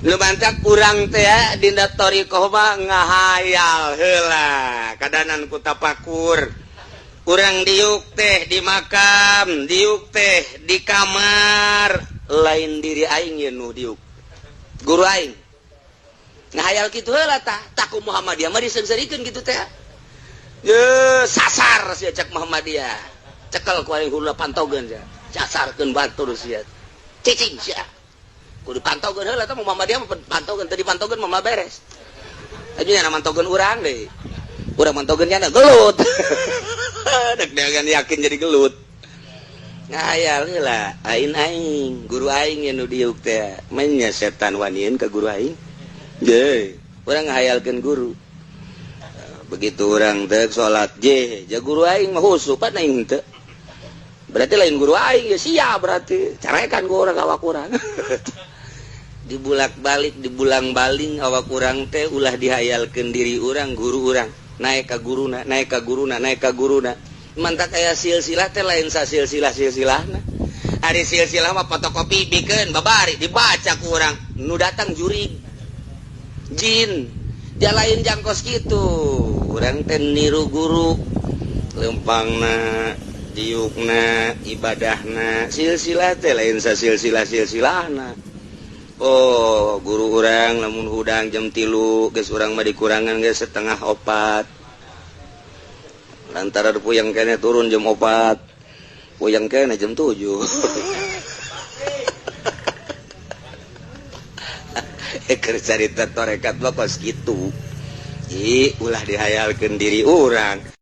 lumantak kurang teh ya dinda torikoh mah ngahayal heula kadanan ku tapakur kurang diuk teh di makam diuk teh di kamar lain diri aing ye nu diuk guru aing ngahayal kitu heula tah taku Muhammadiyah mah disengsarikeun kitu teh ye sasar sia cek Muhammadiyah cekel ku aing hula pantogeun sia casarkeun batur sia cicing sia kudu pantaukeun heula tah Muhammadiyah pantaukeun teu dipantaukeun mah beres. Aja nya mantaukeun urang deui. Urang mantaukeun nya gelut. Dek dagan yakin jadi gelut. Ngayal heula aing guru aing nu diuk teh main nya setan wanieun ka guru aing. Ye, urang ngahayalkeun guru. Begitu urang teh salat je, ja guru aing mah husu pan aing teu. Berarti lain guru aing ya sia berarti. Carekan ku urang awak urang. Dibulak-balik dibulang-baling awak urang teh ulah dihayalkeun diri urang guru urang naik ka guruna naik ka guruna naik ka guruna mantak aya silsilah teh lain sa silsilah-silsilahna ari silsilah mah fotokopi bikeun babari dibaca ku urang nu datang jurig jin dia lain jangkos kitu urang teh niru guru lempangna diukna ibadahna silsilah teh lain sa silsilah-silsilahna. Oh guru urang lamun hudang jam 3 geus urang mah dikurangan geus setengah 4 lantaran puyang kene turun jam 4 puyang kene jam 7 keur carita torekat mah kos kitu ulah dihayalkeun diri urang.